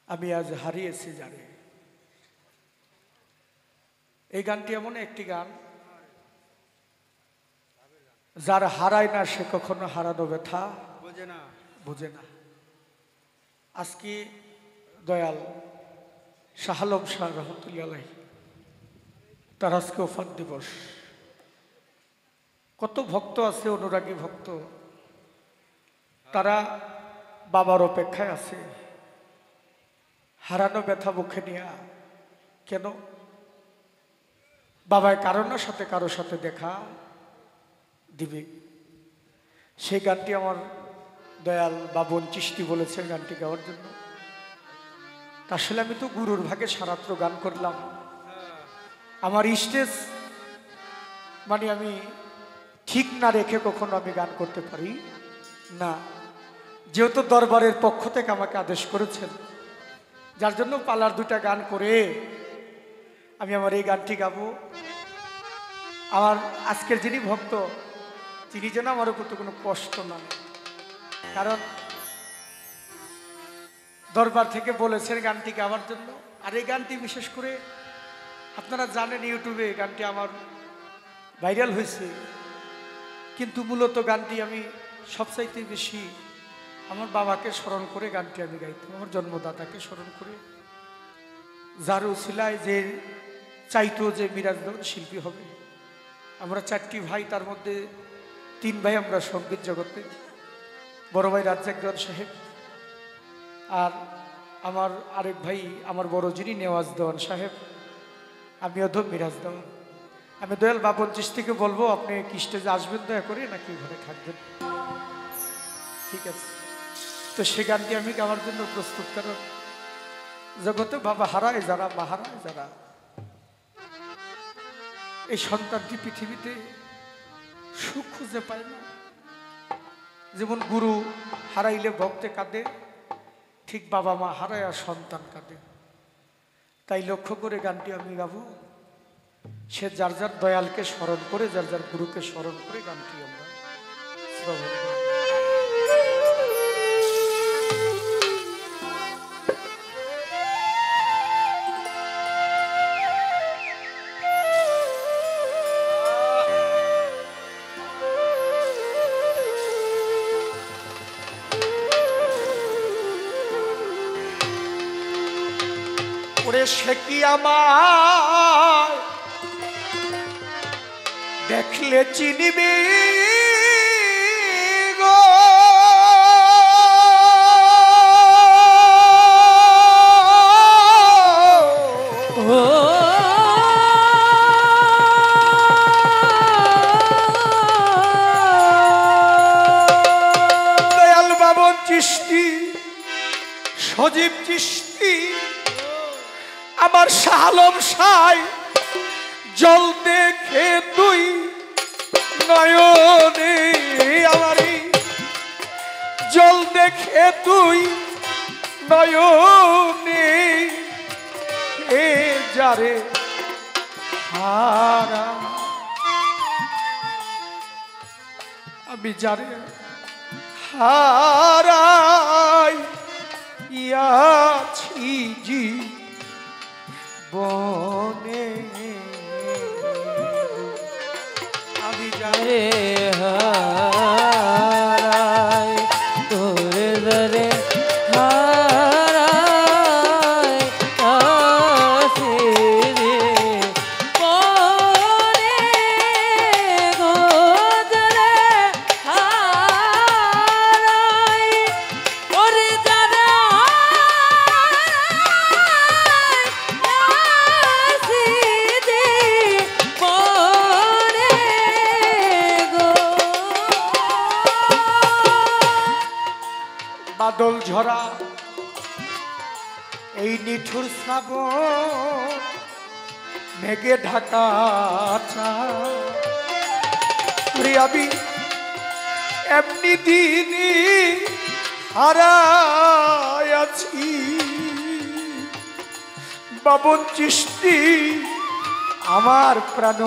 আমি আজ হারিয়েছি জানি। এই গানটি এমন একটি গান, যার হারায় না সে কখনো হারানো ব্যথা বোঝে না। আজকে দয়াল শাহ আলম শাহ রহমতুল্লাহ আলাইহি তার আজকে ওফাত দিবস। কত ভক্ত আছে, অনুরাগী ভক্ত, তারা বাবার অপেক্ষায় আছে, হারানো ব্যথা মুখে নিয়ে। কেন? বাবায় কারো সাথে দেখা দিবে। সেই গানটি আমার দয়াল বাবন চিশতি বলেছে গানটি গাওয়ার জন্য। আসলে আমি তো গুরুর ভাগে সারাত্র গান করলাম। আমার স্টেজ মানে আমি ঠিক না রেখে কখনো আমি গান করতে পারি না। যেহেতু দরবারের পক্ষ থেকে আমাকে আদেশ করেছেন, যার জন্য পালার দুটা গান করে আমি আমার এই গানটি গাবো। আমার আজকের যিনি ভক্ত, তিনি যেন আমার উপর তো কোনো কষ্ট না, কারণ দরবার থেকে বলেছেন গানটি গাওয়ার জন্য। আর এই গানটি বিশেষ করে আপনারা জানেন, ইউটিউবে এই গানটি আমার ভাইরাল হয়েছে, কিন্তু মূলত গানটি আমি সবচাইতে বেশি আমার বাবাকে স্মরণ করে গানটি আমি গাইতাম, আমার জন্মদাতাকে স্মরণ করে, যার উছিলায় যে চাইতো যে মিরাজ দেওয়ান শিল্পী হবে। আমরা চারটি ভাই, তার মধ্যে তিন ভাই আমরা সঙ্গীত জগতে, বড় ভাই রাজ্জাক দেওয়ান সাহেব, আর আমার আরেক ভাই আমার বড় যিনি নেওয়াজ দেওয়ান সাহেব, আমি অধম মিরাজ দেওয়ান। আমি দয়াল বাবন চিশতিকে বলবো, আপনি কি স্টেজে আসবেন দয়া করে, নাকি ঘরে থাকবেন? ঠিক আছে। তো সে গানটি আমি গাওয়ার জন্য প্রস্তুত। কারণ জগতে বাবা হারায় যারা, মা হারায় যারা, এই সন্তানটি পৃথিবীতে সুখ খুঁজে পায় না। যেমন গুরু হারাইলে ভক্তে কাঁদে, ঠিক বাবা মা হারায় আর সন্তান কাঁদে। তাই লক্ষ্য করে গানটি আমি গাবো। সে যার যার দয়ালকে স্মরণ করে, যার যার গুরুকে স্মরণ করে গানটি আমরা শ্রবণ করি। ওরে সে কি আমায় দেখলে চিনিবি গো, দয়াল বাবন চিশতি, সজীব চিশতি, আমার শাহ আলম শাহ, জল দেখে তুই নয়নে, আমার জল দেখে তুই নয়নে, এ যারে হারা, আমি যারে হারাই ইয়াছি জি বনে, আমি যারে হারাই তোরে দরে হারাই আসি রে পরে গোদরে হারাই ওরে যারা আসি রে পরে গো। বাদল ঝরা এই নিঠুর শ্রাবণ, মেঘে ঢাকা আমি এমনি দিনই হারাই আছি। বাবন চিশতি আমার প্রাণ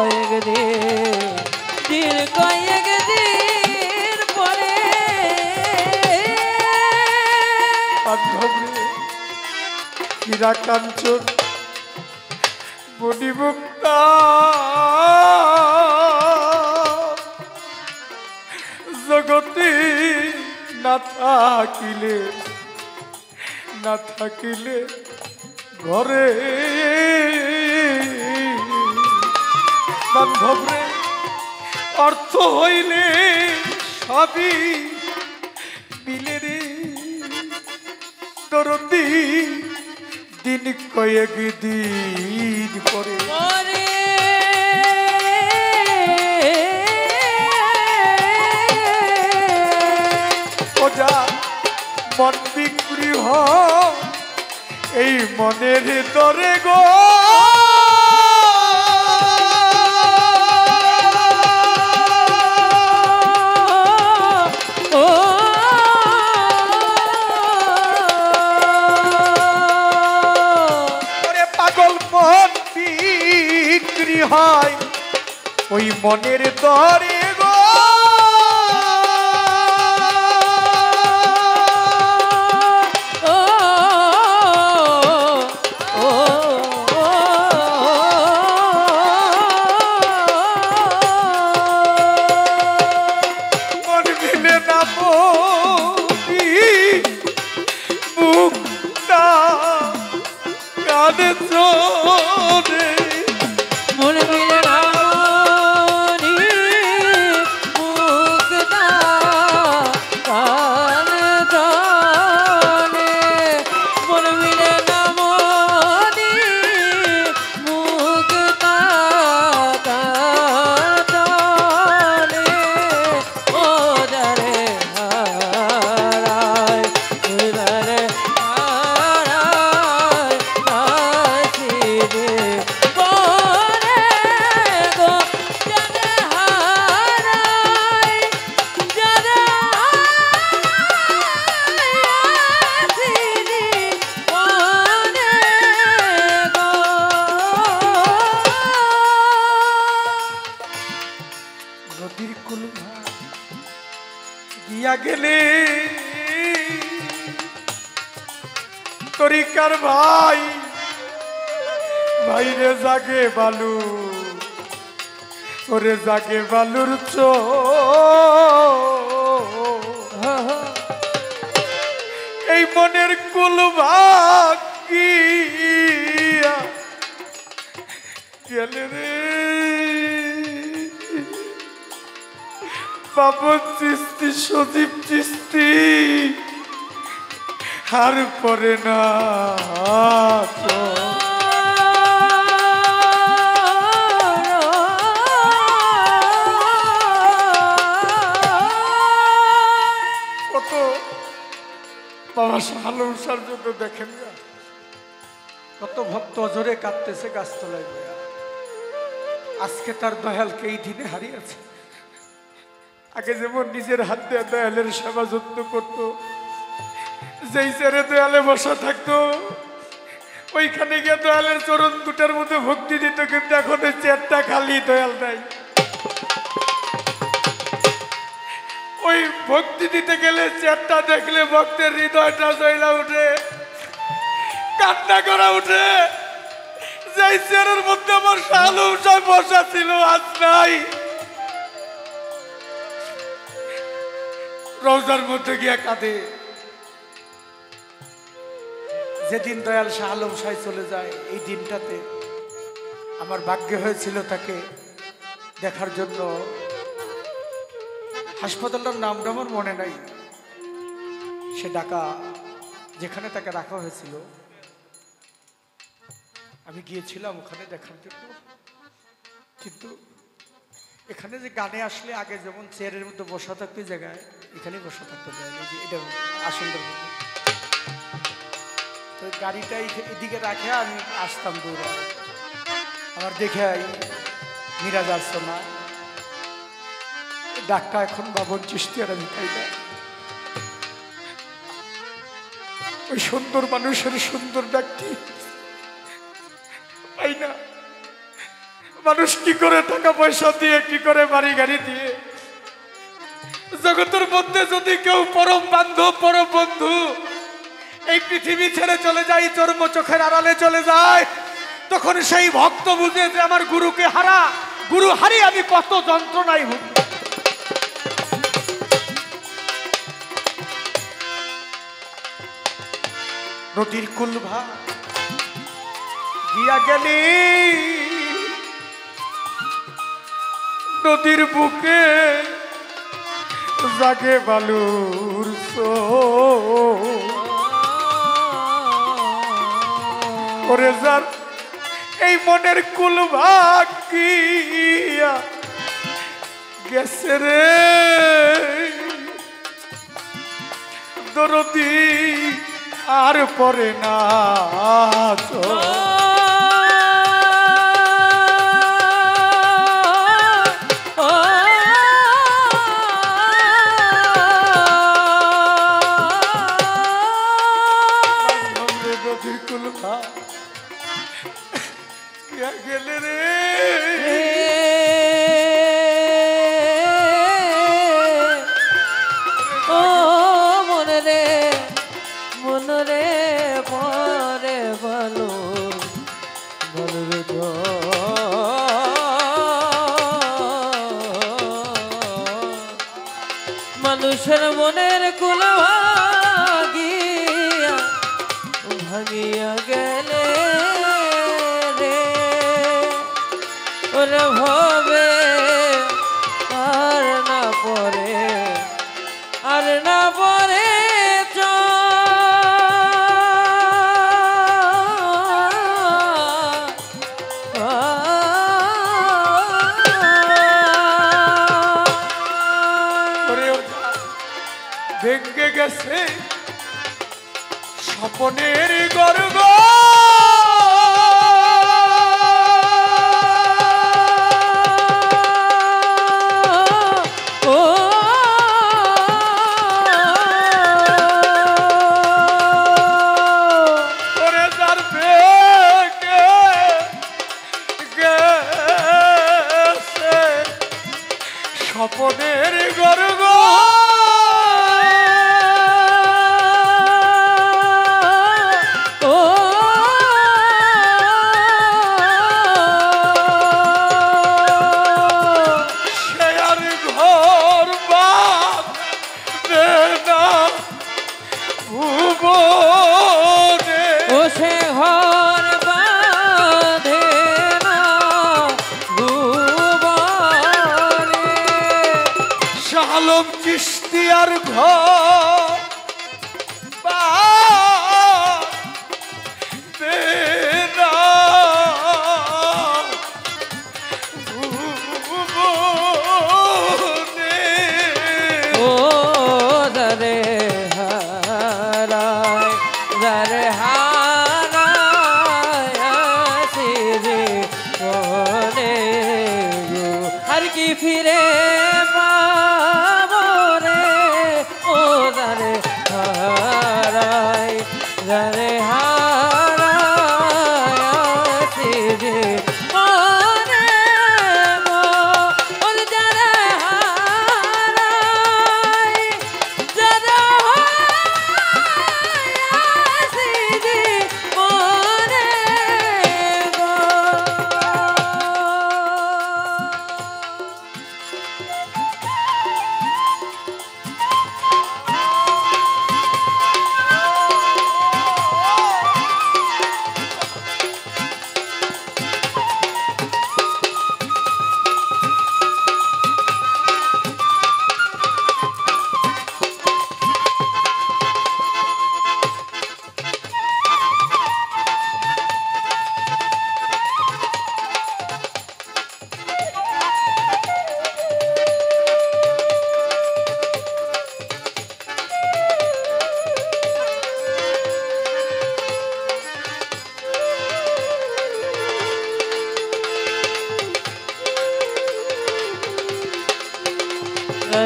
কয়েক দিন কয়েক দিন পরে বান্ধব রে হীরা কাঞ্চন মণিমুক্তা জগতে না থাকিলে ঘরে বান্ধব রে অর্থ হইলে সবই মিলে রে দরদি দিন কয়েক দিন পরে পরে ওজা মন বিক্রি হয় এই মনের দরে গো হয় ওই মনের দরে গো মন মিলে না মুক্তা কাঁদে চোরে মন মিলে না মুক্তা কান দানে মন মিলে না মুক্তা কান দানে ও দারে হারায় দারে হারায় নাচিরে নদীর কুল গিয়া গেলে তরিকার ভাই ভাইরে জাগে বালু ওরে জাগে বালুর চো এই মনের কুল ভাগিয়া গেলে রে বাবু চিস্তি সজীব চিস্তি হার পরে না কত বাবা শাহালম সার জন্য দেখেন না কত ভক্ত অজরে কাঁদতেছে গাছতলায় বয়া আজকে তার দয়ালকে এই দিনে হারিয়েছে আগে যেমন নিজের হাত দিয়ে দয়ালের সেবা যত্ন করত যেই চেয়ারে দয়ালে বসা থাকতো ওইখানে গিয়ে দয়ালের চরণ দুটার মধ্যে ভক্তি দিত কিন্তু এখন ওই চেয়ারটা খালি দয়াল নাই ওই ভক্তি দিতে গেলে চেয়ারটা দেখলে ভক্তের হৃদয়টা জয়লা উঠে কান্না করা উঠে যেই চেয়ারের মধ্যে আমার শালু সব বসা ছিল আজ নাই রওজার মধ্যে গিয়া কাঁদে যেদিন দয়াল শাহ আলম সাহেব চলে যায় এই দিনটাতে আমার ভাগ্য হয়েছিল তাকে দেখার জন্য হাসপাতালটার নামটা আমার মনে নাই সে ঢাকা যেখানে তাকে রাখা হয়েছিল আমি গিয়েছিলাম ওখানে দেখার জন্য কিন্তু এখানে যে গানে আসলে আগে যেমন চেয়ারের মধ্যে বসা থাকতো জায়গায় এখানে বসা থাকতো এটা আসনের মধ্যে তো গাড়িটা এদিকে রাখে আমি আসতাম দৌড়া আমার দেখে মিরাজ আসতো না ডাক্তার এখন বাবন চিস্তি আর আমি খাই না ওই সুন্দর মানুষের সুন্দর ডাকটি পাই না মানুষ কি করে টাকা পয়সা দিয়ে, কি করে বাড়ি গাড়ি দিয়ে, জগতের মধ্যে যদি কেউ পরম বান্ধব পরম বন্ধু এই পৃথিবী ছেড়ে চলে যায়, চর্ম চোখের আড়ালে চলে যায়, তখন সেই ভক্ত বুঝে যে আমার গুরুকে হারা, গুরু হারি আমি কত যন্ত্রণায় ভুগি। নদীর কুলভা গিয়া গেলি নদীর বুকে জাগে বালুর ওরে যার এই মনের কুলভা গিয়া গেছে রে দরদি আর পরে না গেলে রে ও মনে রে মনরে পরে বলো বলবে মানুষের মনের কুল ভাগিয়া ভাগিয়া গেলে রে ওরে ভবে আর না পরে আর না পরে ভেঙ্গে গেছে স্বপনের গর্ব স্বপনের গর্ব আলম চিশতিয়ার ঘর ও দরে হারায় দরে হারায় আসিরে কোনে গো আর কি ফিরে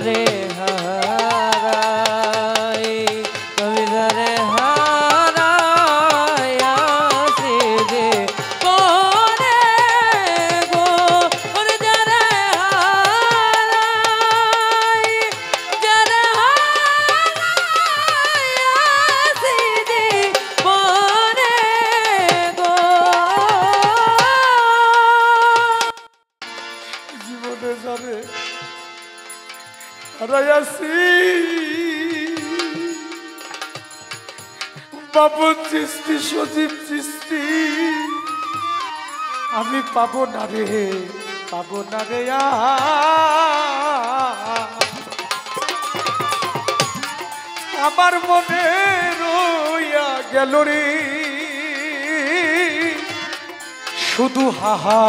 রে হারাই কবি ধরে হারাই আসিরে কোনে গো জীবনে যাবে হারাইয়াছি বাবু চিস্তি সজীব চিস্তি আমি পাবো না রে আমার মনে রইয়া গেল রে শুধু হাহা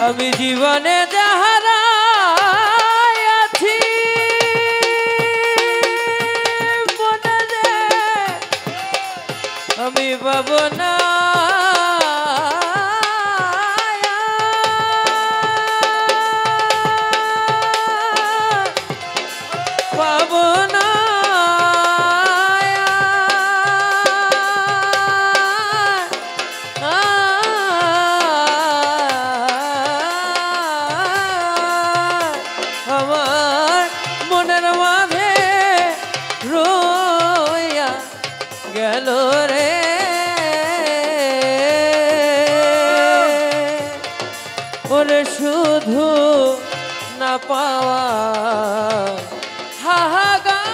আমি জীবনে যাহারা আছি মনে রে আমি পাব না পাব না আমার মনের মাঝে রইয়া গেল রে ওরে শুধু না পাওয়া হাহাকার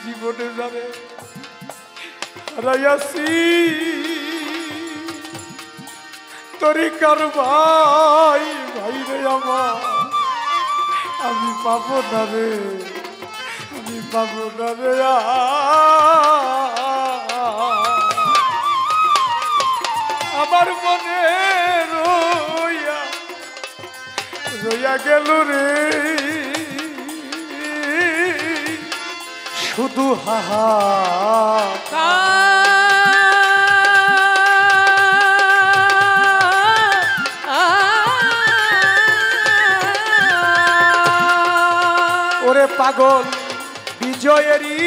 জীবনে যাবে হারাইয়াছি তরিকার ভাই রে আমার আমি পাবো না রে আমার মনে রইয়া গেল রে শুধু হাহা ওরে পাগল বিজয়েরই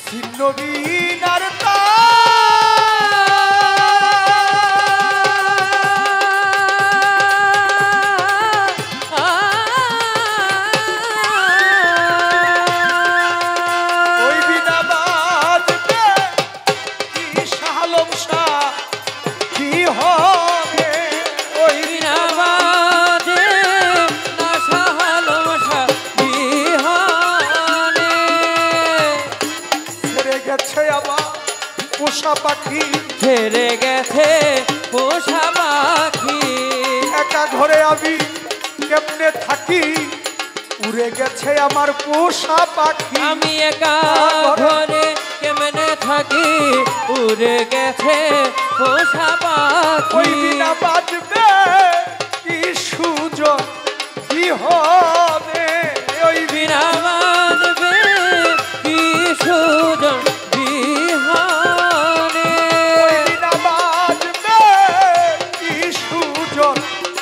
ছিন্নবিনার ওই বিনা বাজবে কি শালম শাহ কি হবে ওই বিনা বাজে না শালম শাহ বিহানে ছেড়ে গেছে আমার পোষা পাখি ছেড়ে গেছে পোষা পাখি একা ঘরে আমি কেমনে থাকি উড়ে গেছে আমার পোষা পাখি আমি একা ঘরে কেমনে থাকি উড়ে গেছে পোষা ওই পাখি বিনা বাজবে কি সুযোগ কি হবে ওই বিনা বাজবে কি সুজন বিহানে বিনা বাজবে কি সুযোগ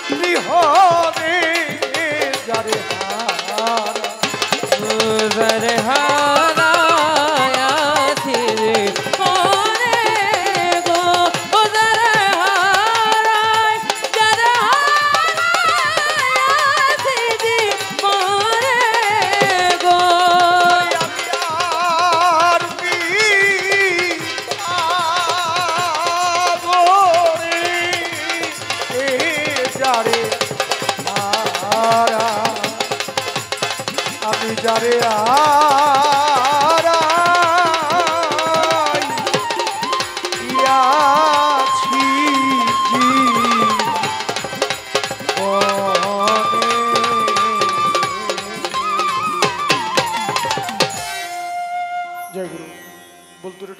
কি হবে যারে যারে হারায়াছি রে মনে গো ও যারে হারাই যারে হারায়াছি রে মনে গো আর কি আগরে এ যারে হারা আমি যারে আছি জয় গুরু বলতুরে